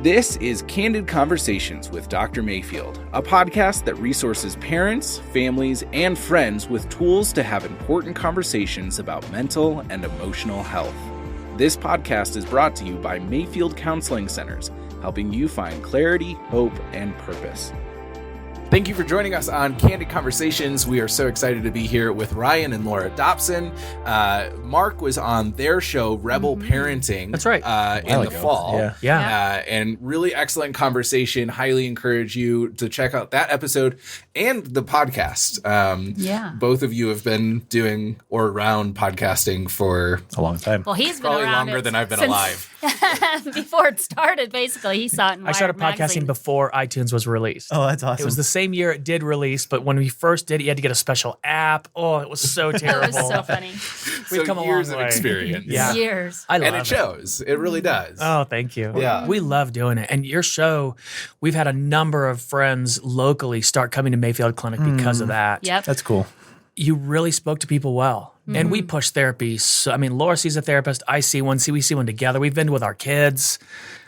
This is Candid Conversations with Dr. Mayfield, a podcast that resources parents, families, and friends with tools to have important conversations about mental and emotional health. This podcast is brought to you by Mayfield Counseling Centers, helping you find clarity, hope, and purpose. Thank you for joining us on Candid Conversations. We are so excited to be here with Ryan and Laura Dobson. Mark was on their show, Rebel Parenting. That's right. In the fall. Yeah. And really excellent conversation. Highly encourage you to check out that episode and the podcast. Both of you have been doing or around podcasting for a long time. Well, he's been probably around longer than I've been alive. Before it started, basically, he saw it in Wired I started podcasting magazine. before iTunes was released. Oh, that's awesome. It was the same year it did release, but when we first did it, you had to get a special app. Oh, it was so terrible. It was so funny. We've come a long years of way. experience. Yeah. Years. I love And it shows. It really does. Oh, thank you. Yeah. We love doing it. And your show, we've had a number of friends locally start coming to Mayfield Clinic because of that. Yep. That's cool. You really spoke to people well. And we push therapy. So, I mean, Laura sees a therapist. I see one. We see one together. We've been with our kids.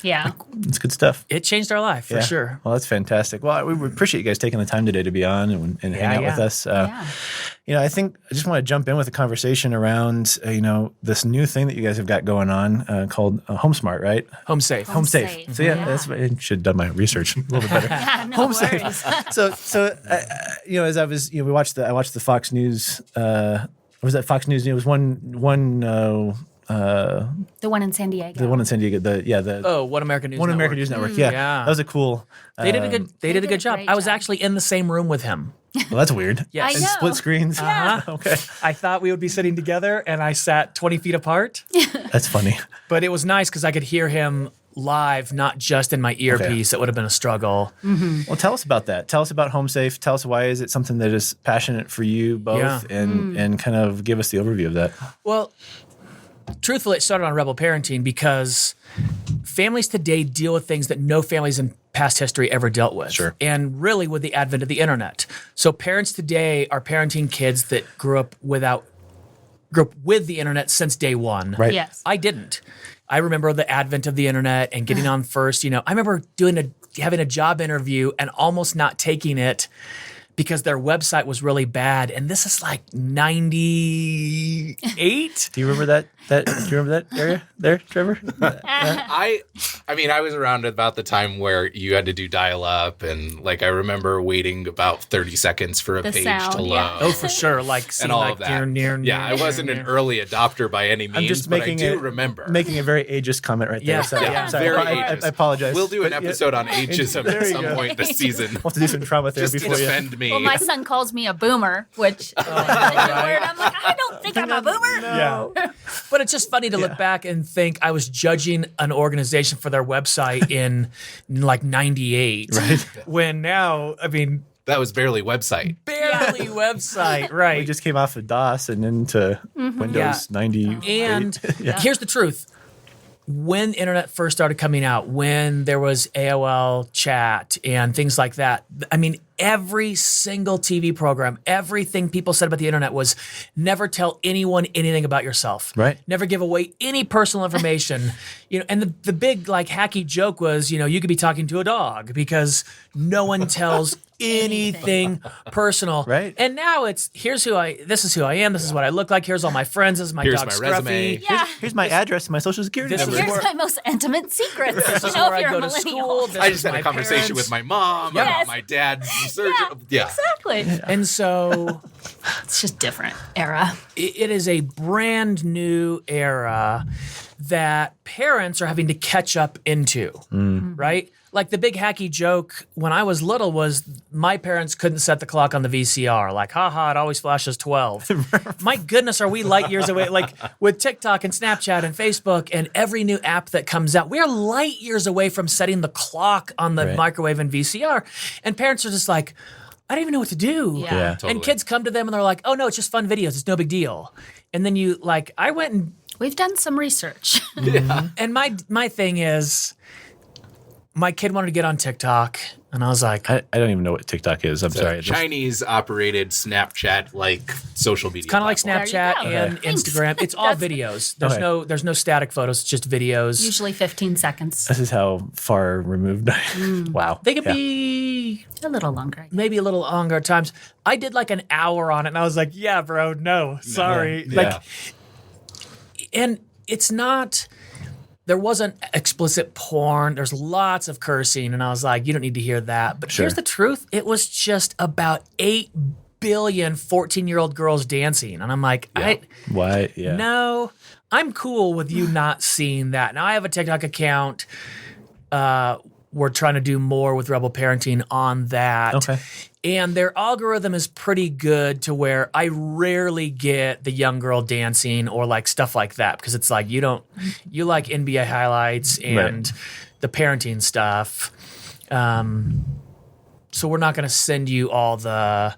Yeah. It's good stuff. It changed our life for sure. Well, that's fantastic. Well, we appreciate you guys taking the time today to be on and hang out with us. I think I just want to jump in with a conversation around, this new thing that you guys have got going on called HomeSmart, right? Home safe. Home Safe. So that's I should have done my research a little bit better. Yeah, no Home worries. Safe. As I was, I watched the Fox News. Was that Fox News? It was one. The one in San Diego. The one in San Diego. One American News One Network. American News Network. Yeah, Yeah. that was a cool. They did a good. They did a good job. great I was job. actually in the same room with him. Well, that's weird. Yes. And I know. split screens. Uh-huh. Okay, I thought we would be sitting together, and I sat 20 feet apart. that's funny. But it was nice because I could hear him live, not just in my earpiece. It would have been a struggle. Well, tell us about that. Tell us about Home Safe. Tell us why is it something that is passionate for you both, and kind of give us the overview of that. Well, truthfully, it started on Rebel Parenting because families today deal with things that no families in past history ever dealt with. Sure. And really with the advent of the internet. So parents today are parenting kids that grew up with the internet since day one. Right. Yes. I didn't. I remember the advent of the internet and getting on first. I remember having a job interview and almost not taking it because their website was really bad. And this is like 98. Do you remember that? Do you remember that area there, Trevor? I was around at about the time where you had to do dial-up, and I remember waiting about 30 seconds for a The page sound, to load. yeah. Oh, for sure. Like And seeing all like of that. near. I wasn't an early adopter by any means, I'm just but making I do remember. making a very ageist comment right there. Yeah. Sorry. Yeah. I'm sorry. Very I ageist. apologize. We'll do an But, episode on ageism There at you some go. point this season. We'll have to do some trauma therapy Just for you. defend me. Well, my son calls me a boomer, which is a word. I'm like, I don't think I'm a boomer. Yeah. But it's just funny to look back and think I was judging an organization for their website in like 98. Right. When now, That was barely website. barely website, right? We just came off of DOS and into Windows 98. And here's the truth. When internet first started coming out, when there was AOL chat and things like that, every single TV program, everything people said about the internet was never tell anyone anything about yourself. Right. Never give away any personal information. And the big hacky joke was, you could be talking to a dog because no one tells anything personal. Right. And now this is who I am, this is what I look like, here's all my friends, this is my Here's dog my Scruffy. resume. Yeah. Here's my address and my social security This is number. Here's my most intimate secrets. This is You know, where if I you're go a to school. millennial. This I is just had my a conversation parents. with my mom Yes. about my dad's surgery. Yeah. Exactly. And so It's just different era. it is a brand new era that parents are having to catch up into, right? Like the big hacky joke when I was little was my parents couldn't set the clock on the VCR. Like, haha, it always flashes 12. My goodness, are we light years away? Like with TikTok and Snapchat and Facebook and every new app that comes out, we're light years away from setting the clock on the microwave and VCR. And parents are just like, I don't even know what to do. Yeah. Totally. And kids come to them and they're like, oh no, it's just fun videos. It's no big deal. And then I went and We've done some research. And my thing is, my kid wanted to get on TikTok, and I was like, I don't even know what TikTok is. I'm sorry. Chinese-operated Snapchat-like social media. kind of like platform. Snapchat and Instagram. It's all videos. There's no static photos. It's just videos. Usually 15 seconds. This is how far removed I am. Wow. They could be A little longer. maybe a little longer at times. I did like an hour on it, and I was like, yeah, bro, no, sorry. Yeah. Like, and it's not. There wasn't explicit porn. There's lots of cursing, and I was like, you don't need to hear that. But here's the truth. It was just about 8 billion 14-year-old girls dancing. And I'm like, Why? Yeah. no, I'm cool with you not seeing that. Now, I have a TikTok account. We're trying to do more with Rebel Parenting on that. Okay. And their algorithm is pretty good to where I rarely get the young girl dancing or like stuff like that, because it's like you like NBA highlights and the parenting stuff. So we're not going to send you all the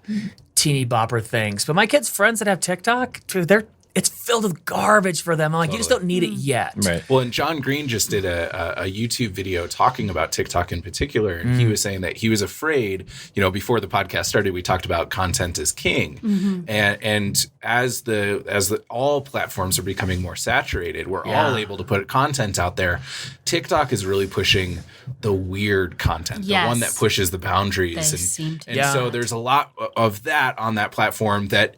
teeny bopper things. But my kids' friends that have TikTok, dude, it's filled with garbage for them. I'm like, you just don't need it yet. Right. Well, and John Green just did a YouTube video talking about TikTok in particular, and he was saying that he was afraid. Before the podcast started, we talked about content is king, and as all platforms are becoming more saturated, we're all able to put content out there. TikTok is really pushing the weird content, the one that pushes the boundaries, and so there's a lot of that on that platform that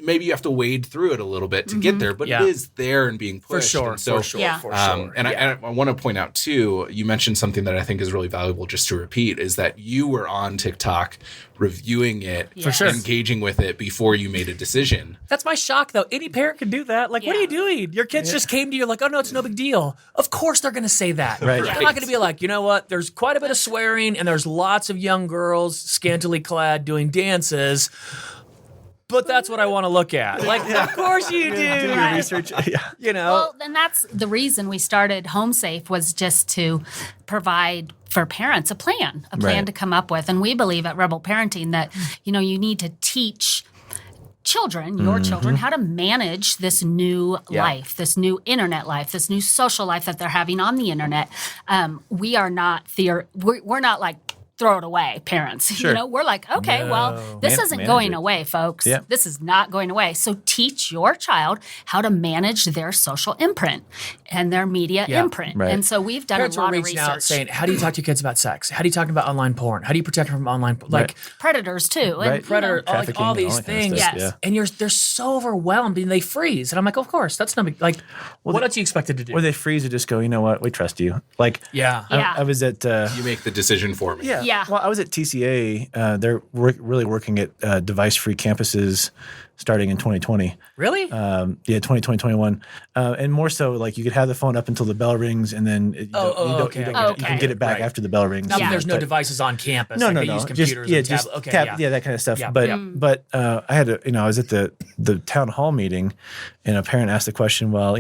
maybe you have to wade through it a little bit to get there, but it is there and being pushed. For sure. And I want to point out too, you mentioned something that I think is really valuable just to repeat, is that you were on TikTok reviewing it, For sure. engaging with it before you made a decision. That's my shock, though. Any parent can do that. Like, what are you doing? Your kids just came to you like, oh, no, it's no big deal. Of course they're going to say that. Right. They're not going to be like, you know what? There's quite a bit of swearing, and there's lots of young girls scantily clad doing dances. But that's what I want to look at. Like, of course you do. Do your research. Yeah. Well, then that's the reason we started Home Safe, was just to provide for parents a plan to come up with. And we believe at Rebel Parenting that, you need to teach your children, how to manage this new life, this new internet life, this new social life that they're having on the internet. We are not we're not like throw it away parents. Sure. We're like, okay, well, this isn't going away, folks. Yeah. This is not going away. So teach your child how to manage their social imprint and their media imprint. Right. And so we've done Parents a lot are of reaching research. out saying, how do you talk to your kids about sex? How do you talk about online porn? How do you protect them from online porn? Like, Predators too. Right. And, predator, all Trafficking, all all these that kind of things. stuff, Yes. yeah. And they're so overwhelmed and they freeze. And I'm like, of course, that's not big. Like, what else do you expected to do? Or they freeze and just go, you know what? We trust you. Like, Yeah. I was at. You make the decision for me. Yeah. Well, I was at TCA. They're really working at device-free campuses starting in 2020. Really? 2021. And more so, like, you could have the phone up until the bell rings, and then you can get it back after the bell rings. Not that there's no But- devices on campus. No, like no, they no. use computers and tablets. Okay, that kind of stuff. Yeah, But I had I was at the town hall meeting, and a parent asked the question, well,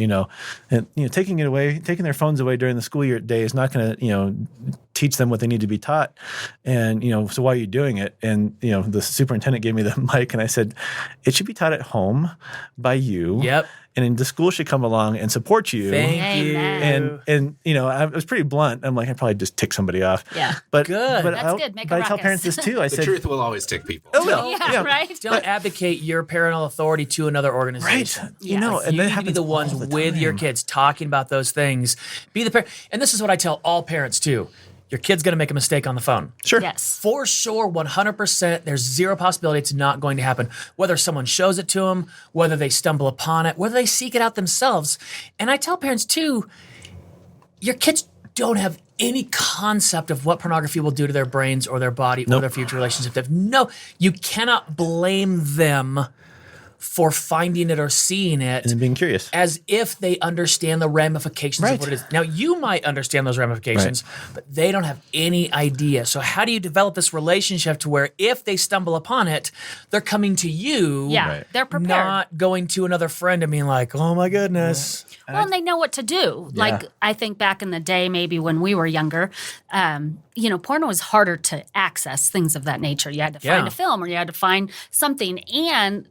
taking their phones away during the school year day is not going to, teach them what they need to be taught. And, so why are you doing it? And, the superintendent gave me the mic, and I said, it should be taught at home by you. Yep. And then the school should come along and support you. Thank you. Amen. And I was pretty blunt. I'm like, I'd probably just tick somebody off. Yeah. But Good. But That's good. Make a but I tell ruckus. parents this too. I The said, truth will always tick people. oh, no. Yeah, right? Don't advocate your parental authority to another organization. Right. Yes. And You that need to be happens the ones all the with your time. kids talking about those things. Be the parent. And this is what I tell all parents too. Your kid's going to make a mistake on the phone. Sure. Yes. For sure, 100%, there's zero possibility it's not going to happen. Whether someone shows it to them, whether they stumble upon it, whether they seek it out themselves. And I tell parents too, your kids don't have any concept of what pornography will do to their brains or their body or their future relationship. No, you cannot blame them for finding it or seeing it. And then being curious. As if they understand the ramifications of what it is. Now, you might understand those ramifications, but they don't have any idea. So how do you develop this relationship to where if they stumble upon it, they're coming to you, They're prepared. not going to another friend and being like, oh my goodness. Well, and they know what to do. Like, I think back in the day, maybe when we were younger, porn was harder to access, things of that nature. You had to find a film or you had to find something. And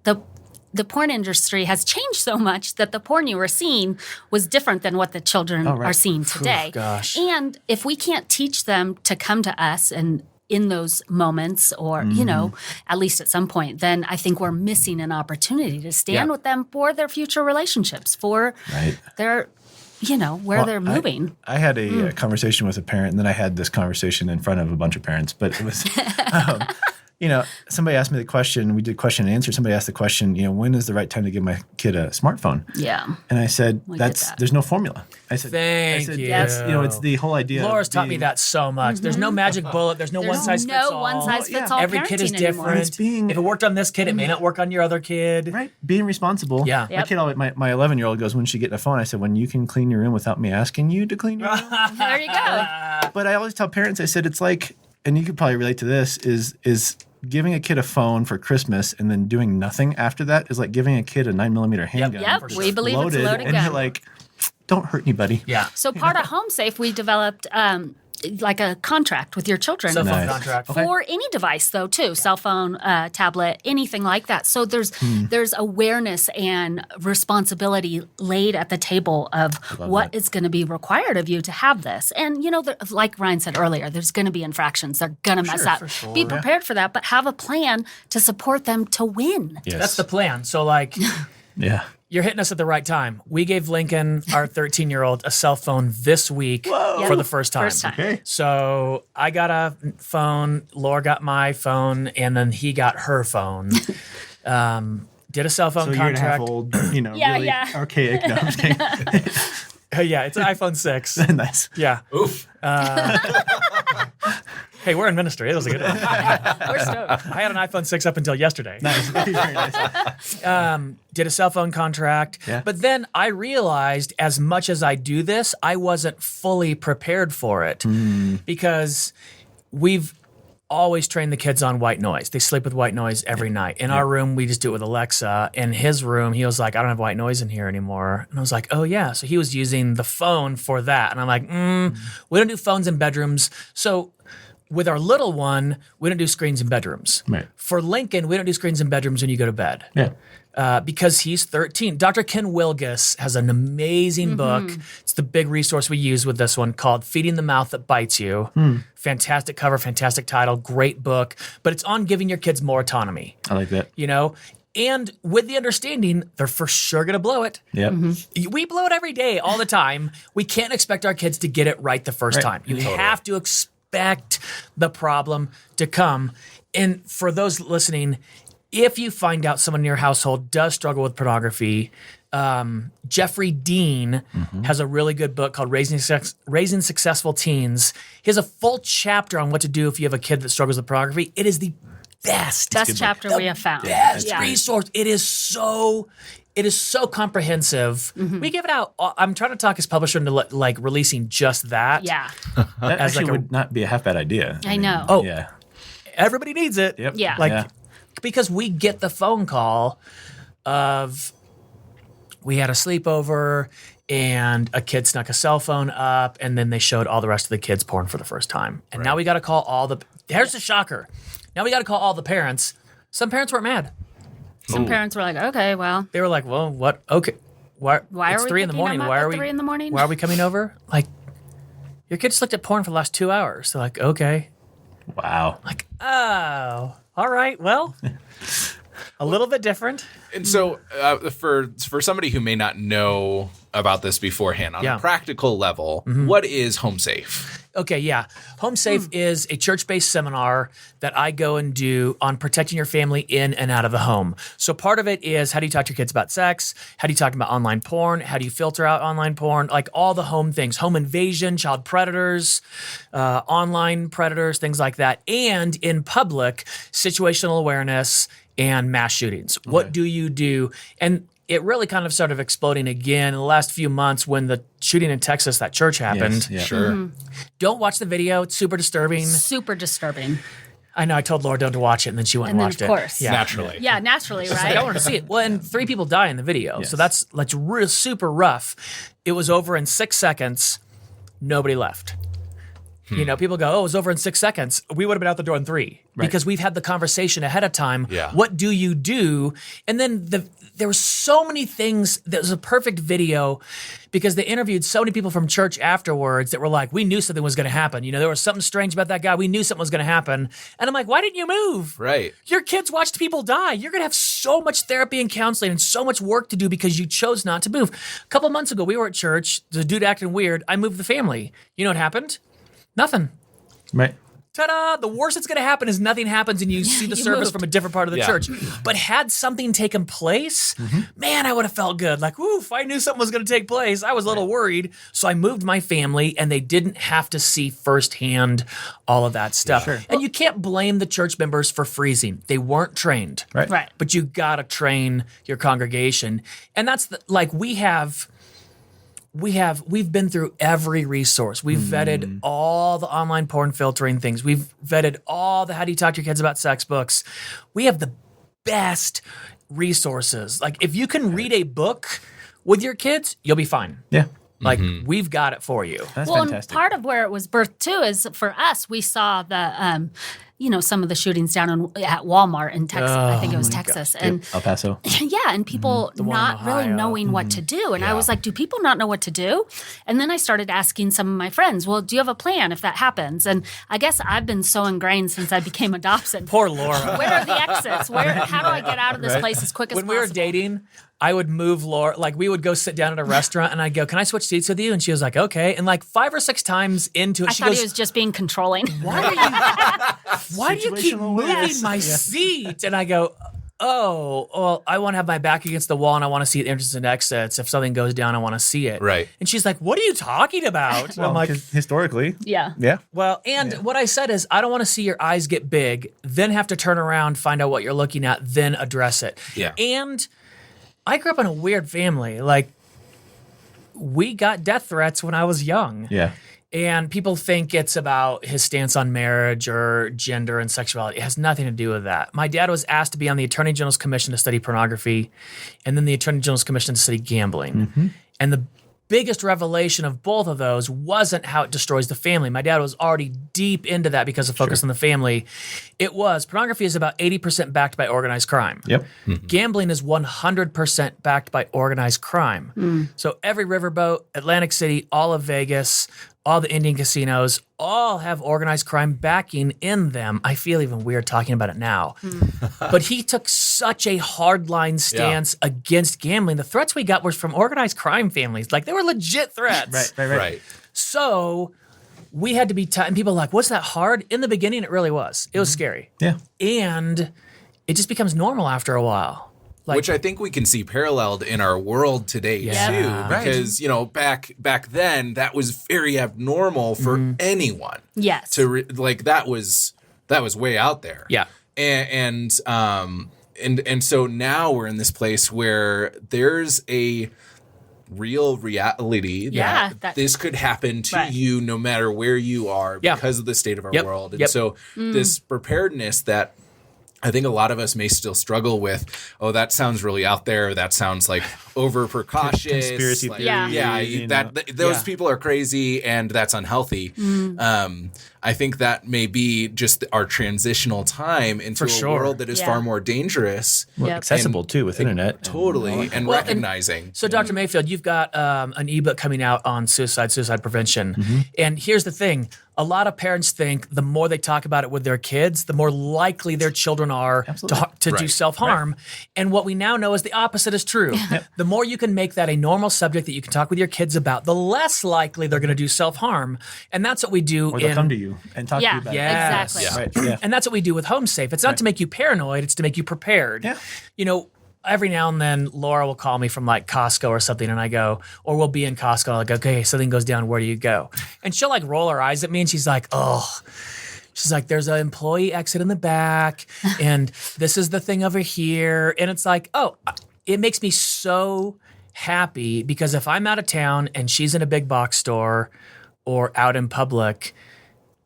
the the porn industry has changed so much that the porn you were seeing was different than what the children are seeing today. Gosh. And if we can't teach them to come to us and in those moments or, you know, at least at some point, then I think we're missing an opportunity to stand with them for their future relationships, for their, you know, where they're moving. I had a conversation with a parent, and then I had this conversation in front of a bunch of parents, but it was, you know, somebody asked me the question, we did question and answer. Somebody asked the question, you know, when is the right time to give my kid a smartphone? Yeah. And I said, there's no formula. I said, Thank you. That's, you know, it's the whole idea. Laura's taught me that so much. There's no magic bullet. There's no one size fits all. No one size fits all. Every kid is different. If it worked on this kid, it may not work on your other kid. Right. Being responsible. Yeah. My kid, my 11-year-old goes, when she get a phone, I said, when you can clean your room without me asking you to clean your room. There you go. But I always tell parents, I said, it's like, and you could probably relate to this, is giving a kid a phone for Christmas and then doing nothing after that is like giving a kid a 9mm handgun. Yep, we believe it's a loaded and gun. you're like, don't hurt anybody. Yeah. So part of Home Safe, we developed like a contract with your children. Cell phone contract. For any device, though, too. Cell phone, tablet, anything like that. So there's awareness and responsibility laid at the table of what is going to be required of you to have this. And, you know, like Ryan said earlier, there's going to be infractions. They're going to mess up. Sure. Be prepared for that, but have a plan to support them to win. Yes. That's the plan. So, like, you're hitting us at the right time. We gave Lincoln, our 13-year-old, a cell phone this week for the first time. Okay. So I got a phone, Laura got my phone, and then he got her phone. Did a cell phone so contract. So you're 1.5 old, you know, really archaic. No, I'm just kidding. Yeah, it's an iPhone 6. Nice. Yeah. Oof. Hey, we're in ministry. It was a good one. We're stoked. I had an iPhone 6 up until yesterday. Nice. Very nice. Did a cell phone contract. Yeah. But then I realized as much as I do this, I wasn't fully prepared for it because we've always trained the kids on white noise. They sleep with white noise every night. In our room, we just do it with Alexa. In his room, he was like, I don't have white noise in here anymore. And I was like, oh, yeah. So he was using the phone for that. And I'm like, we don't do phones in bedrooms. So with our little one, we don't do screens in bedrooms. Right. For Lincoln, we don't do screens in bedrooms when you go to bed. Yeah. Because he's 13. Dr. Ken Wilgus has an amazing book. It's the big resource we use with this one called Feeding the Mouth That Bites You. Fantastic cover, fantastic title, great book. But it's on giving your kids more autonomy. I like that. You know? And with the understanding, they're for sure going to blow it. Yep. We blow it every day, all the time. We can't expect our kids to get it right the first time. You have to expect the problem to come. And for those listening, if you find out someone in your household does struggle with pornography, Jeffrey Dean has a really good book called Raising Successful Teens. He has a full chapter on what to do if you have a kid that struggles with pornography. It is the best chapter we have found. Best resource. It is so comprehensive. We give it out. I'm trying to talk his publisher into like releasing just that. Yeah. That As actually like a- would not be a half bad idea. I know. Oh, Yeah. everybody needs it. Yep. Yeah. Like, Yeah. because we get the phone call of we had a sleepover and a kid snuck a cell phone up and then they showed all the rest of the kids porn for the first time. And now we got to call here's the shocker. Now we got to call all the parents. Some parents weren't mad. Some parents were like, okay, well, They were like, well, what? Okay. Why are it's we 3 in the picking morning. them up Why at are we 3 in the morning? Why are we coming over? Like, your kid just looked at porn for the last 2 hours. They're like, okay. Wow. Like, oh, all right. Well, a little bit different. And so for somebody who may not know about this beforehand, on a practical level, what is Home Safe? Okay, yeah. Home Safe is a church-based seminar that I go and do on protecting your family in and out of the home. So part of it is how do you talk to your kids about sex? How do you talk about online porn? How do you filter out online porn? Like all the home things, home invasion, child predators, online predators, things like that. And in public, situational awareness and mass shootings. Okay. What do you do? And it really kind of started exploding again in the last few months when the shooting in Texas, that church happened. Yes, yeah. Sure. Don't watch the video. It's super disturbing. super disturbing. I know. I told Laura don't to watch it, and then she went and watched of course. it. Yeah. Naturally. Yeah, naturally, I right? don't want to see it. Well, and 3 people die in the video. So that's like super rough. It was over in 6 seconds. Nobody left. You know, people go, oh, it was over in 6 seconds. We would have been out the door in 3 because we've had the conversation ahead of time. Yeah. What do you do? And then there were so many things. That was a perfect video because they interviewed so many people from church afterwards that were like, we knew something was going to happen. You know, there was something strange about that guy. We knew something was going to happen. And I'm like, why didn't you move? Right. Your kids watched people die. You're going to have so much therapy and counseling and so much work to do because you chose not to move. A couple months ago, we were at church. The dude acting weird. I moved the family. You know what happened? Nothing. Right. Ta-da! The worst that's going to happen is nothing happens and you see the service moved. from a different part of the church. But had something taken place, man, I would have felt good. Like, ooh, if I knew something was going to take place, I was a little worried. So I moved my family and they didn't have to see firsthand all of that stuff. Sure. And you can't blame the church members for freezing. They weren't trained. Right. But you got to train your congregation. And that's we've been through every resource. We've vetted all the online porn filtering things. We've vetted all the how do you talk to your kids about sex books. We have the best resources. Like if you can read a book with your kids, you'll be fine. Yeah. Like we've got it for you. That's Well, fantastic. and part of where it was birthed too is for us, we saw the, some of the shootings down at Walmart in Texas. I think it was Texas. And El Paso. yeah, and people one in not really Ohio. knowing what to do. And I was like, do people not know what to do? And then I started asking some of my friends, well, do you have a plan if that happens? And I guess I've been so ingrained since I became a Dobson. Poor Laura. Where are the exits? How do I get out of this place as quick as When possible? we were dating, I would move Laura. Like we would go sit down at a restaurant, and I'd go, "Can I switch seats with you?" And she was like, "Okay." And like 5 or 6 times into it, I she thought goes, he was just being controlling. Why do you keep Situational moving awareness. my seat? And I go, oh, well, I want to have my back against the wall and I want to see the entrances and exits. If something goes down, I want to see it. Right. And she's like, what are you talking about? And Well, I'm like, historically. Yeah. Yeah. well, and what I said is, I don't want to see your eyes get big, then have to turn around, find out what you're looking at, then address it. Yeah. And I grew up in a weird family. Like, we got death threats when I was young. Yeah. And people think it's about his stance on marriage or gender and sexuality. It has nothing to do with that. My dad was asked to be on the Attorney General's Commission to study pornography and then the Attorney General's Commission to study gambling. And the biggest revelation of both of those wasn't how it destroys the family. My dad was already deep into that because of focus on the family. It was pornography is about 80% backed by organized crime. Yep. Gambling is 100% backed by organized crime. So every riverboat, Atlantic City, all of Vegas, all the Indian casinos, all have organized crime backing in them. I feel even weird talking about it now. But he took such a hardline stance against gambling. The threats we got were from organized crime families. Like, they were legit threats. Right. So we had to be and people are like, what's that hard? In the beginning, it really was. It was scary. Yeah. And it just becomes normal after a while. Like, Which I think we can see paralleled in our world today Yeah. too, Right. because back then that was very abnormal for anyone. Yes. That was way out there. Yeah. And so now we're in this place where there's a real reality that this could happen to you no matter where you are because of the state of our world. And so this preparedness that I think a lot of us may still struggle with, oh, that sounds really out there. That sounds like over precautious. Conspiracy theory. Those people are crazy and that's unhealthy. I think that may be just our transitional time into a world that is far more dangerous. Well, accessible too with internet. Totally. And recognizing. So, Dr. Mayfield, you've got an ebook coming out on suicide prevention. And here's the thing. A lot of parents think the more they talk about it with their kids, the more likely their children are to do self-harm. And what we now know is the opposite is true. The more you can make that a normal subject that you can talk with your kids about, the less likely they're going to do self-harm. And that's what we do Or they'll come to you and talk to you about it. Exactly. Right. Yeah. And that's what we do with Home Safe. It's not to make you paranoid, it's to make you prepared. Yeah. You know, every now and then Laura will call me from like Costco or something and I go, or we'll be in Costco. I'll go, okay, something goes down. Where do you go? And she'll like roll her eyes at me and she's like, oh. She's like, there's an employee exit in the back and this is the thing over here. And it's like, oh, it makes me so happy because if I'm out of town and she's in a big box store or out in public,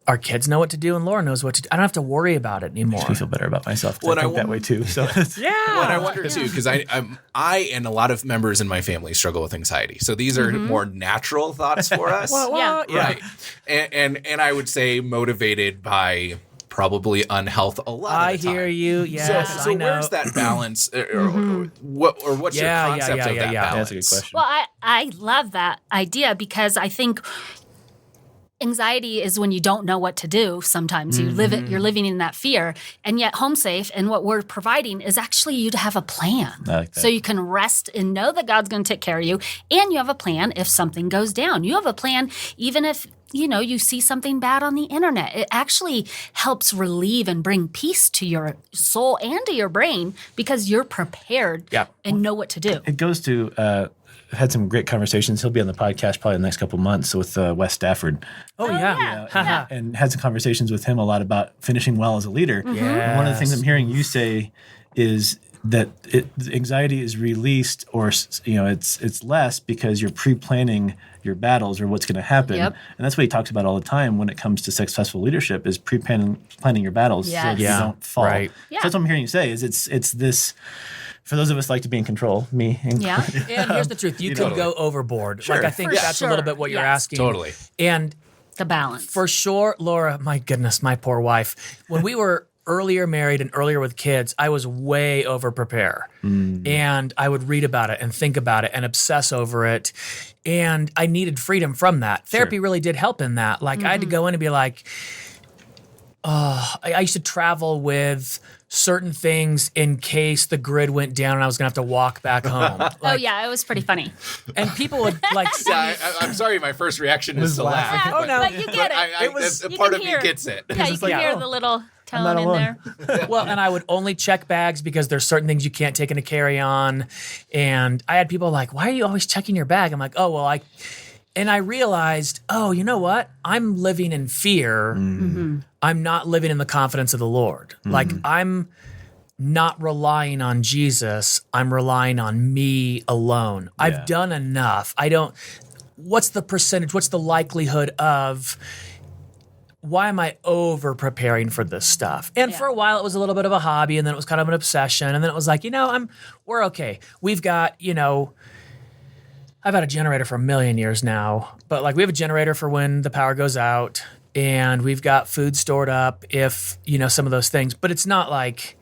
our kids know what to do and Laura knows what to do. I don't have to worry about it anymore. Makes me feel better about myself. I think that way too. So yeah. And I wonder too, because I and a lot of members in my family struggle with anxiety. So these are more natural thoughts for us. Right. And I would say motivated by probably unhealth a lot of the time. I hear you. Yes, so where's that balance, or what's your concept of that balance? That's a good question. Well, I love that idea because I think anxiety is when you don't know what to do. Sometimes you're living in that fear, and yet Home Safe and what we're providing is actually you to have a plan. Like that. So you can rest and know that God's going to take care of you, and you have a plan if something goes down. You have a plan even if you see something bad on the internet. It actually helps relieve and bring peace to your soul and to your brain because you're prepared and know what to do. It goes to I've had some great conversations. He'll be on the podcast probably in the next couple of months with Wes Stafford. Oh, yeah. And had some conversations with him a lot about finishing well as a leader. Yes. And one of the things I'm hearing you say is that anxiety is released, or it's less because you're pre-planning your battles or what's going to happen. Yep. And that's what he talks about all the time when it comes to successful leadership is planning your battles so that you don't fall. Right. So that's what I'm hearing you say is it's this. For those of us like to be in control, me. And here's the truth. You can go overboard. Sure. Like, I think that's a little bit what you're asking. Totally. And the balance. for sure, Laura, my goodness, my poor wife. When we were earlier married and earlier with kids, I was way over prepare. And I would read about it and think about it and obsess over it. And I needed freedom from that. Therapy really did help in that. Like, I had to go in and be like, I used to travel with certain things in case the grid went down and I was going to have to walk back home. It was pretty funny. And people would see I'm sorry, my first reaction is to laugh. Oh, no. But you get it. Part of me gets it. Yeah, you can hear the little tone in there. Well, and I would only check bags because there's certain things you can't take in a carry-on. And I had people like, why are you always checking your bag? I'm like, and I realized, you know what? I'm living in fear. I'm not living in the confidence of the Lord. Like, I'm not relying on Jesus. I'm relying on me alone. I've done enough. What's the percentage? What's the likelihood of, why am I over preparing for this stuff? And for a while it was a little bit of a hobby, and then it was kind of an obsession. And then it was like, we're okay. We've got, I've had a generator for a million years now, but like we have a generator for when the power goes out, and we've got food stored up if, some of those things, but it's not like,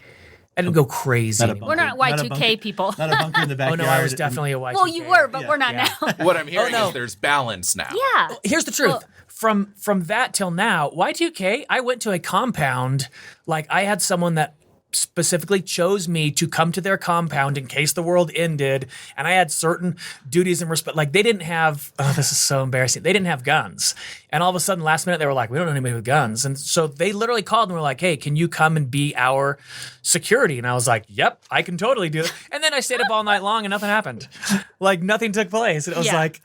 I didn't go crazy. We're not Y2K people. Not a bunker in the backyard. Oh, no, I was definitely a Y2K. Well, you were, but we're not now. What I'm hearing is there's balance now. Yeah. Here's the truth. From that till now, Y2K, I went to a compound, like I had someone that specifically chose me to come to their compound in case the world ended, and I had certain duties and respect. Like, they didn't have, this is so embarrassing, they didn't have guns. And all of a sudden, last minute, they were like, we don't know anybody with guns. And so they literally called and were like, hey, can you come and be our security? And I was like, yep, I can totally do it. And then I stayed up all night long and nothing happened. Like, nothing took place. And it was like,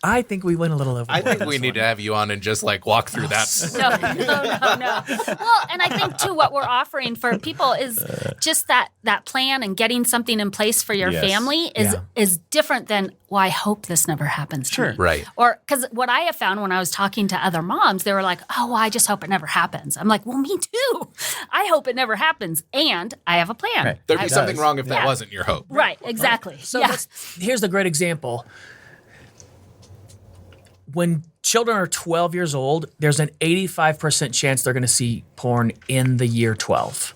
I think we went a little over. I think we need to have you on and just like walk through that. No. Well, and I think too, what we're offering for people is just that plan and getting something in place for your family is different than, well, I hope this never happens to me. Right. Or because what I have found when I was talking to other moms, they were like, oh, well, I just hope it never happens. I'm like, well, me too. I hope it never happens. And I have a plan. Right. There'd be something wrong if that wasn't your hope. Right. Exactly. So here's the great example. When children are 12 years old, there's an 85% chance they're going to see porn in the year 12.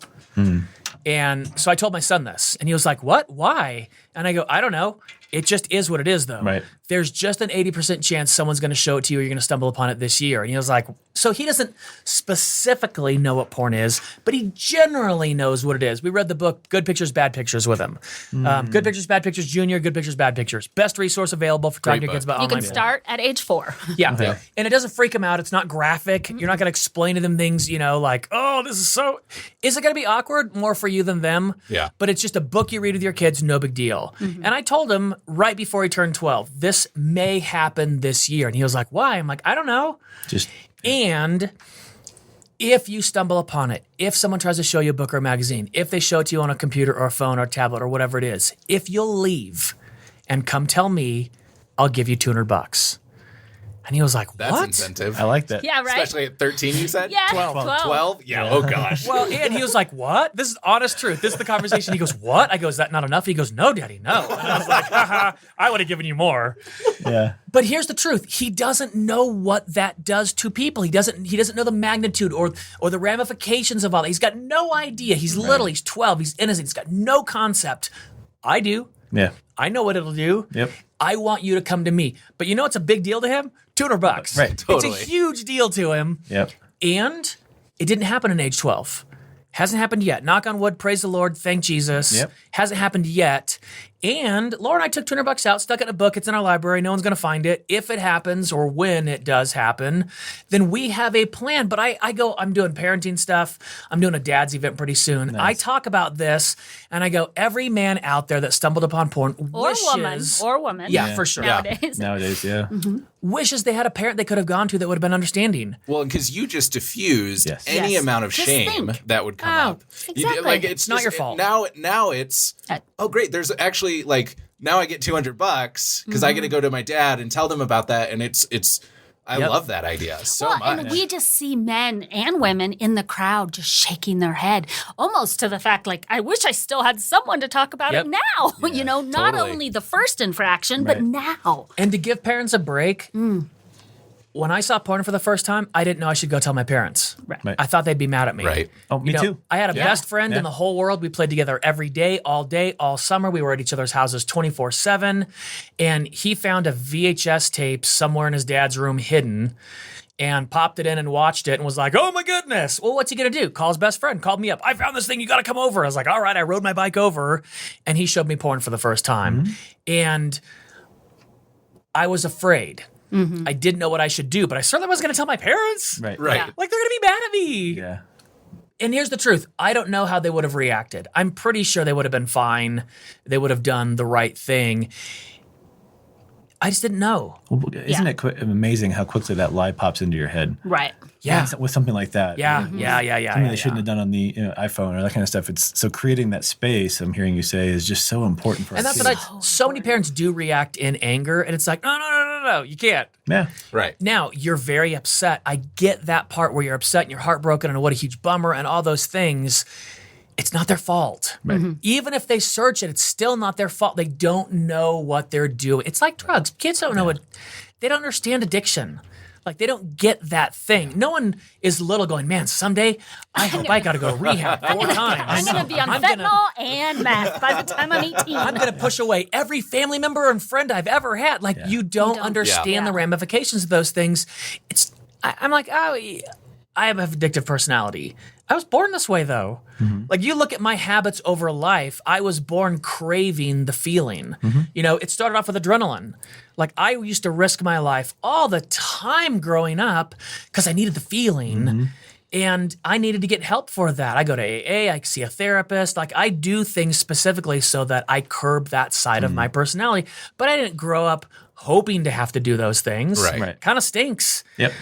And so I told my son this, and he was like, what? Why? And I go, I don't know. It just is what it is, though. Right. There's just an 80% chance someone's going to show it to you, or you're going to stumble upon it this year. And he was like, so he doesn't specifically know what porn is, but he generally knows what it is. We read the book Good Pictures, Bad Pictures with him. Good Pictures, Bad Pictures Junior, Good Pictures, Bad Pictures. Best resource available for talking to kids about you online can start at age 4. Yeah. And it doesn't freak them out. It's not graphic. You're not going to explain to them things, like, oh, this is so... Is it going to be awkward? More for you than them. Yeah. But it's just a book you read with your kids, no big deal. And I told him right before he turned 12, this may happen this year. And he was like, why? I'm like, I don't know. And if you stumble upon it, if someone tries to show you a book or a magazine, if they show it to you on a computer or a phone or a tablet or whatever it is, if you'll leave and come tell me, I'll give you $200. And he was like, what? That's incentive. I like that. Yeah, right. Especially at 13, you said? Yeah, 12. 12? Yeah. Oh, gosh. Well, and he was like, what? This is honest truth. This is the conversation. He goes, what? I go, is that not enough? He goes, no, Daddy, no. And I was like, haha, I would have given you more. Yeah. But here's the truth. He doesn't know what that does to people. He doesn't know the magnitude or the ramifications of all that. He's got no idea. He's little. He's 12. He's innocent. He's got no concept. I do. Yeah. I know what it'll do. Yep. I want you to come to me. But you know what's a big deal to him? $200. Right. Totally. It's a huge deal to him. Yep. And it didn't happen in age 12. Hasn't happened yet. Knock on wood, praise the Lord, thank Jesus. Yep. Hasn't happened yet. And Laura and I took $200 out, stuck it in a book. It's in our library. No one's going to find it. If it happens or when it does happen, then we have a plan. But I'm doing parenting stuff. I'm doing a dad's event pretty soon. Nice. I talk about this and I go, every man out there that stumbled upon porn Or wishes, woman. Yeah, for sure. Nowadays. Nowadays, yeah. Wishes they had a parent they could have gone to that would have been understanding. Well, because you just diffused Yes. any Yes. amount of Just shame think. that would come Oh, up. exactly. Like it's Not just, your fault. Now it's oh great. There's actually like now I get $200 because I get to go to my dad and tell them about that, and it's. I Yep. love that idea so Well, much. and we just see men and women in the crowd just shaking their head, almost to the fact like, I wish I still had someone to talk about Yep. it now. You know, not totally. only the first infraction, but Right. now. And to give parents a break, when I saw porn for the first time, I didn't know I should go tell my parents. Right. I thought they'd be mad at me. Right. Oh, me You know, too. I had a best friend Yeah. in the whole world. We played together every day, all summer. We were at each other's houses 24/7. And he found a VHS tape somewhere in his dad's room hidden and popped it in and watched it and was like, oh my goodness. Well, what's he going to do? Call his best friend, called me up. I found this thing. You got to come over. I was like, all right. I rode my bike over and he showed me porn for the first time. And I was afraid. I didn't know what I should do, but I certainly wasn't going to tell my parents. Right. Right. Yeah. Like, they're going to be mad at me. Yeah. And here's the truth. I don't know how they would have reacted. I'm pretty sure they would have been fine. They would have done the right thing. I just didn't know. Well, isn't it amazing how quickly that lie pops into your head? Right. Yeah. With something like that. Yeah. Something Yeah. they shouldn't have done on the iPhone or that kind of stuff. It's so creating that space, I'm hearing you say, is just so important for And our that's kids. what so many parents do react in anger. And it's like, no, you can't. Yeah. Right. Now, you're very upset. I get that part where you're upset and you're heartbroken and what a huge bummer and all those things. It's not their fault. Even if they search it, it's still not their fault. They don't know what they're doing. It's like drugs. Kids don't know what, they don't understand addiction. Like, they don't get that thing. No one is little going, man, someday I hope I got to go to rehab 4 times. I'm going to be on I'm fentanyl gonna- and meth by the time I'm 18. I'm going to push away every family member and friend I've ever had. Like, you don't understand Yeah. the ramifications of those things. I'm like, oh, I have an addictive personality. I was born this way, though. Like, you look at my habits over life, I was born craving the feeling. You know, it started off with adrenaline. Like, I used to risk my life all the time growing up because I needed the feeling. And I needed to get help for that. I go to AA, I see a therapist. Like, I do things specifically so that I curb that side of my personality. But I didn't grow up hoping to have to do those things. Right. Kind of stinks. Yep.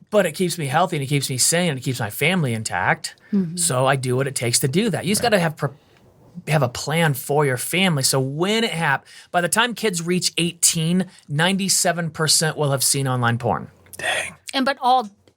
But it keeps me healthy and it keeps me sane and it keeps my family intact. So I do what it takes to do that. You just got to have a plan for your family. So when it happens, by the time kids reach 18, 97% will have seen online porn. Dang.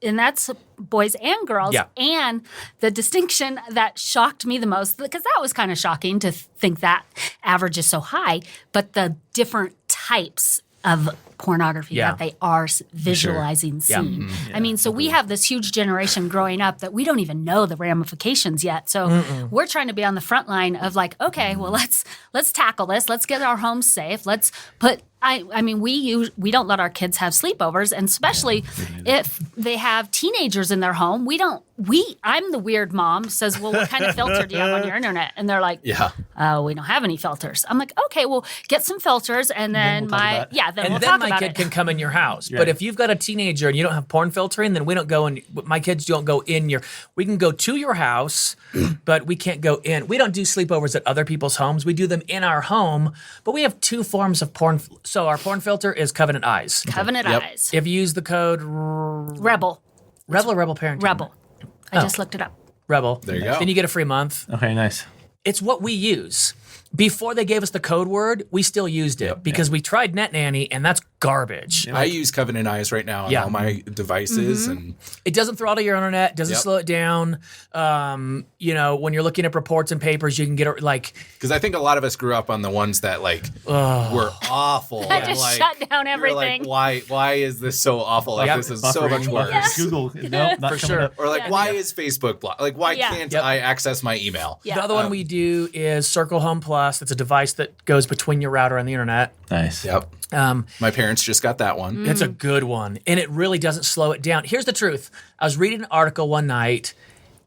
And that's boys and girls. Yeah. And the distinction that shocked me the most, because that was kind of shocking to think that average is so high, but the different types of pornography Yeah. that they are visualizing, Yeah. seeing. I mean, so we have this huge generation growing up that we don't even know the ramifications yet. So we're trying to be on the front line of like, okay, well, let's tackle this. Let's get our homes safe. Let's put. I mean, we don't let our kids have sleepovers, and especially if they have teenagers in their home. I'm the weird mom says, well, what kind of filter do you have on your internet? And they're like, oh, we don't have any filters. I'm like, okay, well, get some filters, and then we'll talk about it. And we'll then talk my about kid it. can come in your house. Right. But if you've got a teenager and you don't have porn filtering, then we don't go in. My kids don't go in your. We can go to your house, but we can't go in. We don't do sleepovers at other people's homes. We do them in our home. But we have 2 forms of porn. So our porn filter is Covenant Eyes. Covenant Eyes. If you use the code Rebel. Rebel or Rebel Parenting? Rebel. I just looked it up. Rebel. There you go. Then you get a free month. Okay, nice. It's what we use. before they gave us the code word, we still used it because we tried Net Nanny, and that's garbage. I use Covenant Eyes right now on all my devices, and it doesn't throttle your internet, doesn't slow it down. You know, when you're looking at reports and papers, you can get it because I think a lot of us grew up on the ones that were awful. That just shut down everything. Why is this so awful? Like this is so much worse. Google, no, not for sure. Or why is Facebook blocked? Like why can't I access my email? The other one we do is Circle Home Plus. It's a device that goes between your router and the internet. Nice. Yep. My parents just got that one. It's a good one, and it really doesn't slow it down. Here's the truth. I was reading an article one night,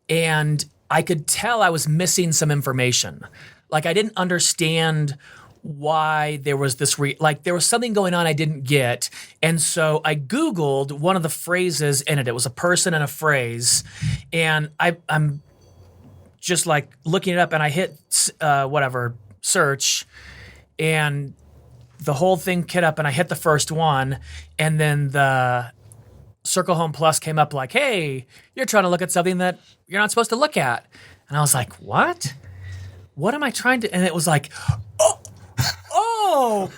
and I could tell I was missing some information. Like, I didn't understand why there was this there was something going on I didn't get. And so I Googled one of the phrases in it. It was a person and a phrase, and I'm just looking it up, and I hit search, and the whole thing came up, and I hit the first one, and then the Circle Home Plus came up like, hey, you're trying to look at something that you're not supposed to look at. And I was like, what? What am I trying to? And it was like, oh,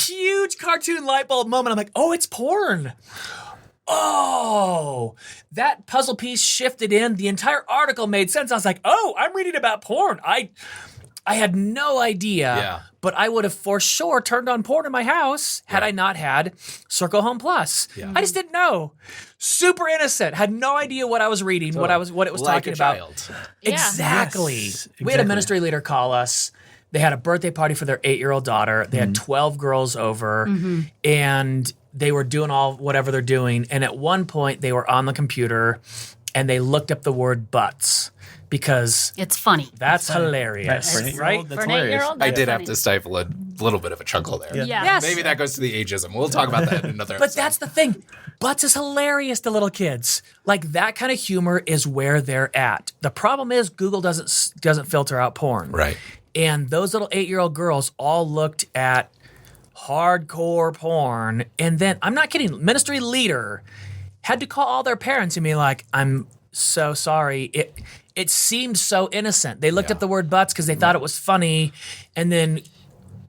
huge cartoon light bulb moment. I'm like, oh, it's porn. Oh, that puzzle piece shifted in. The entire article made sense. I was like, oh, I'm reading about porn. I had no idea, but I would have for sure turned on porn in my house had I not had Circle Home Plus. Yeah. I just didn't know. Super innocent. Had no idea what I was reading, what it was talking about. Child. Exactly. Yes, We had a ministry leader call us. They had a birthday party for their 8-year-old daughter. They had 12 girls over, and they were doing whatever they're doing. And at one point, they were on the computer, and they looked up the word butts. Because it's funny. That's hilarious, right? For an 8-year-old, I did have to stifle a little bit of a chuckle there. Yeah. Yes. Maybe that goes to the ageism. We'll talk about that in another episode. But that's the thing. Butts is hilarious to little kids. Like, that kind of humor is where they're at. The problem is Google doesn't filter out porn. Right. And those little 8-year-old girls all looked at hardcore porn. And then, I'm not kidding, ministry leader had to call all their parents and be like, I'm so sorry. It seemed so innocent. They looked up the word butts because they thought it was funny. And then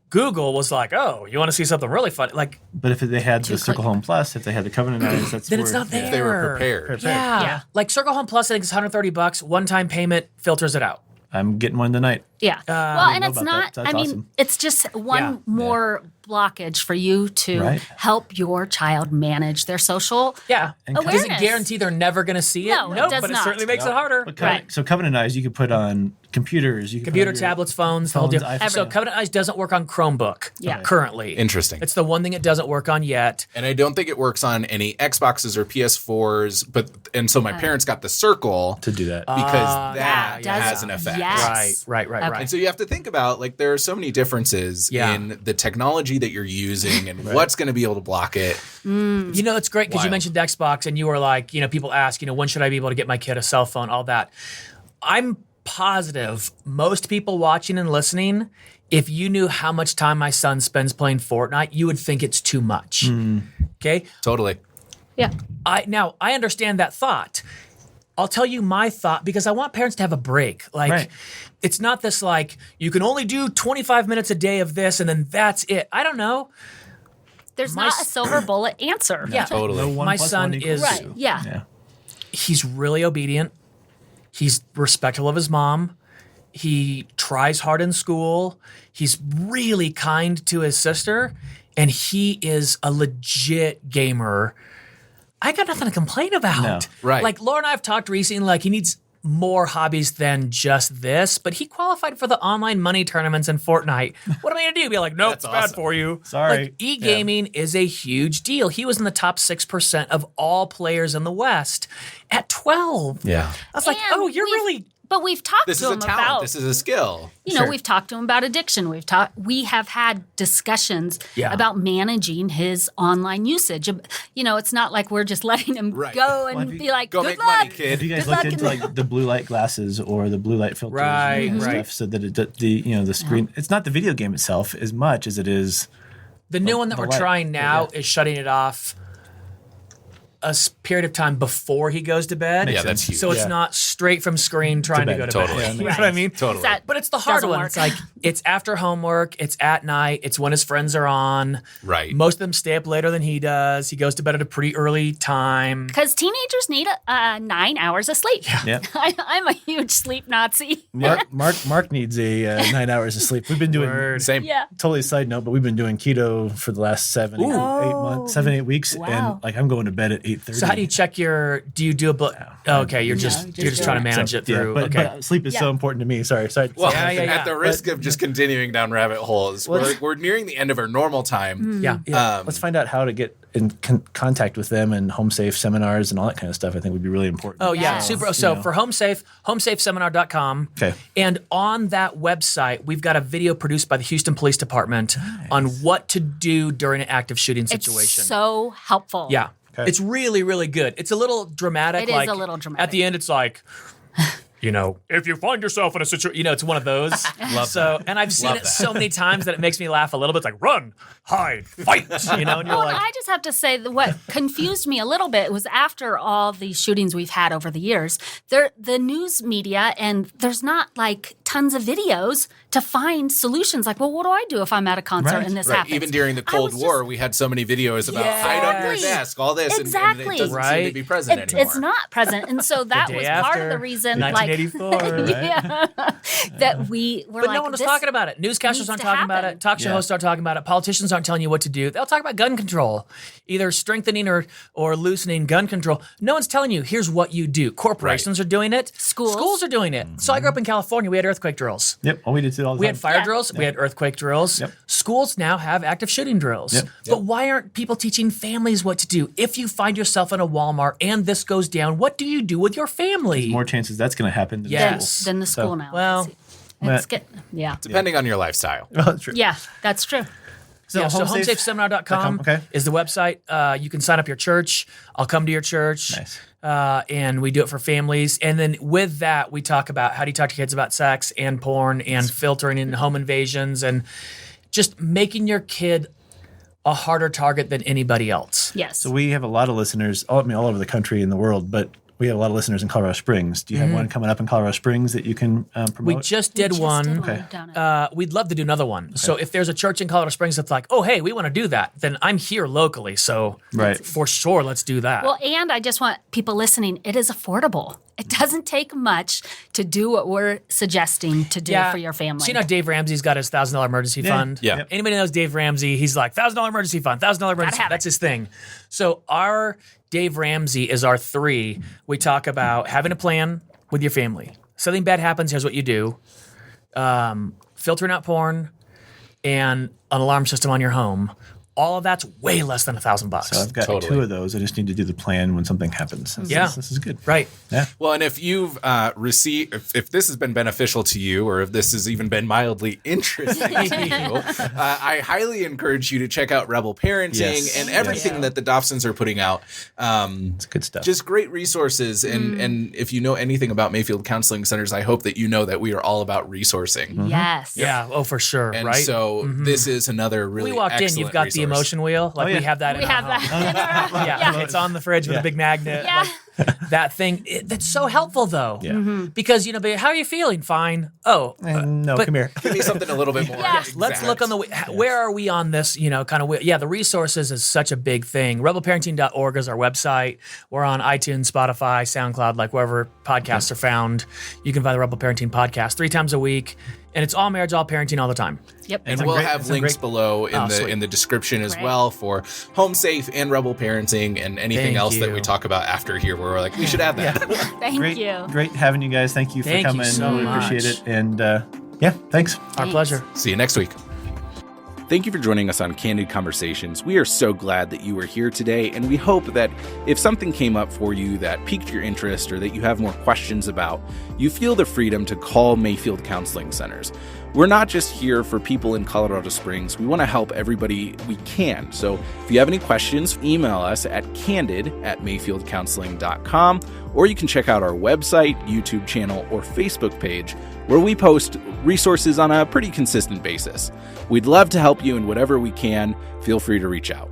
Google was like, oh, you want to see something really funny? But if they had the Circle Home Plus, if they had the Covenant Eyes, that's then it's not there. If they were prepared. Yeah. Like Circle Home Plus, I think it's $130. One-time payment filters it out. I'm getting one tonight. Yeah. Well, and it's not, That's awesome. it's just one more blockage for you to help your child manage their social awareness. Does it guarantee they're never going to see it? No, it does but not. It certainly makes it harder. So Covenant Eyes, you could put on computers. Computer, tablets, phones. So Covenant Eyes doesn't work on Chromebook currently. Interesting. It's the one thing it doesn't work on yet. And I don't think it works on any Xboxes or PS4s, and so my parents got the Circle to do that. Because that has an effect. Yes. Right. And so you have to think about, there are so many differences in the technology that you're using and what's going to be able to block it. You know, it's great because you mentioned Xbox and you were like, people ask, when should I be able to get my kid a cell phone, all that. I'm positive most people watching and listening, if you knew how much time my son spends playing Fortnite, you would think it's too much. Okay? Totally. Yeah. I understand that thought. I'll tell you my thought because I want parents to have a break. It's not this you can only do 25 minutes a day of this and then that's it. I don't know. There's not a silver bullet answer. Yeah, totally. My son is he's really obedient. He's respectful of his mom. He tries hard in school. He's really kind to his sister, and he is a legit gamer. I got nothing to complain about. No. Right. Laura and I have talked recently, he needs more hobbies than just this, but he qualified for the online money tournaments in Fortnite. What am I going to do? Be like, nope, it's bad for you. Sorry. E-gaming is a huge deal. He was in the top 6% of all players in the West at 12. Yeah. I was like, oh, you're really... But we've talked This to is a him talent. about... This is a skill. We've talked to him about addiction. We have had discussions about managing his online usage. It's not like we're just letting him go and be like, go good make luck. money, kid. Have you guys looked into the blue light glasses or the blue light filters and stuff so that the screen, it's not the video game itself as much as it is the new one that we're trying now is shutting it off a period of time before he goes to bed. Yeah, that's huge. So it's not straight from screen trying to go to totally. bed. You know what I mean? Totally. But it's the hard one. It's like, it's after homework, it's at night, it's when his friends are on. Right. Most of them stay up later than he does. He goes to bed at a pretty early time. Because teenagers need 9 hours of sleep. Yeah. I'm a huge sleep Nazi. Mark needs a 9 hours of sleep. We've been doing Same. Yeah. totally side note, but we've been doing keto for the last 7, 8 months, 7, 8 weeks, and like I'm going to bed at 8:30. So how do you check do you do a blood? Oh, okay, you're just trying to manage it through. But sleep is so important to me. Sorry. Well, at the risk of just continuing down rabbit holes, we're nearing the end of our normal time. Yeah. Let's find out how to get in contact with them and home safe seminars and all that kind of stuff. I think would be really important. Oh yeah, super. So for HomeSafe, homesafeseminar.com. Okay. And on that website, we've got a video produced by the Houston Police Department on what to do during an active shooting situation. It's so helpful. Yeah. Okay. It's really, really good. It's a little dramatic. It is a little dramatic. At the end, it's like, if you find yourself in a situation, it's one of those. Love that. And I've seen it so many times that it makes me laugh a little bit. It's like, run, hide, fight, and you're like. I just have to say that what confused me a little bit was after all the shootings we've had over the years, the news media, and there's not like tons of videos to find solutions. Like, well, what do I do if I'm at a concert and this happens? Even during the Cold War, we had so many videos about hide under your desk, all this, and it doesn't seem to be present anymore. It's not present. And so that was part of the reason, 1984, that we were But no one was talking about it. Newscasters aren't talking about it. Talk show hosts aren't talking about it. Politicians aren't telling you what to do. They'll talk about gun control, either strengthening or loosening gun control. No one's telling you, here's what you do. Corporations are doing it. Schools are doing it. So I grew up in California. We had earthquake drills. Yep. Oh, we did it all the time. We had fire drills. We had earthquake drills. Yep. Schools now have active shooting drills. Yep. But why aren't people teaching families what to do? If you find yourself in a Walmart and this goes down, what do you do with your family? More chances that's going to happen than the school now. Well, depending on your lifestyle. Well, that's true. Yeah, that's true. So homesafeseminar.com is the website. You can sign up your church. I'll come to your church. Nice. And we do it for families. And then with that, we talk about how do you talk to kids about sex and porn and filtering and home invasions and just making your kid a harder target than anybody else. Yes. So we have a lot of listeners, all over the country and the world, but we have a lot of listeners in Colorado Springs. Do you have one coming up in Colorado Springs that you can promote? We just did one. We'd love to do another one. Okay. So if there's a church in Colorado Springs that's like, oh, hey, we want to do that, then I'm here locally. So for sure, let's do that. Well, and I just want people listening, it is affordable. It doesn't take much to do what we're suggesting to do for your family. So Dave Ramsey's got his $1,000 emergency fund? Yeah. Anybody knows Dave Ramsey, he's like, $1,000 emergency fund, $1,000 emergency fund. That's his thing. So our Dave Ramsey is our 3. We talk about having a plan with your family. Something bad happens, here's what you do. Filtering out porn and an alarm system on your home. All of that's way less than $1,000. So I've got 2 of those. I just need to do the plan when something happens. This is good. Right. Yeah. Well, and if you've received, if this has been beneficial to you, or if this has even been mildly interesting to you, I highly encourage you to check out Rebel Parenting and everything that the Dobsons are putting out. It's good stuff. Just great resources. And if you know anything about Mayfield Counseling Centers, I hope that you know that we are all about resourcing. Yes. Yeah. Oh, for sure. And right. So this is another really we walked in. You've got resource. the emotion wheel. Like we have that. We have that. Yeah, it's on the fridge with a big magnet. Yeah. Like, that thing. That's so helpful though. Yeah. Because how are you feeling? Fine. Oh, no, come here. Give me something a little bit more. Let's look on where are we on this? The resources is such a big thing. Rebelparenting.org is our website. We're on iTunes, Spotify, SoundCloud, like wherever podcasts are found. You can find the Rebel Parenting podcast 3 times a week. And it's all marriage, all parenting all the time. Yep. And we'll have links below in the description as well for Home Safe and Rebel Parenting and anything else that we talk about after here where we're like, we should add that. Thank you. Great having you guys. Thank you for coming. You so really much. appreciate it. And thanks. Our pleasure. See you next week. Thank you for joining us on Candid Conversations. We are so glad that you were here today, and we hope that if something came up for you that piqued your interest or that you have more questions about, you feel the freedom to call Mayfield Counseling Centers. We're not just here for people in Colorado Springs. We want to help everybody we can. So if you have any questions, email us at candid@mayfieldcounseling.com, or you can check out our website, YouTube channel, or Facebook page, where we post resources on a pretty consistent basis. We'd love to help you in whatever we can. Feel free to reach out.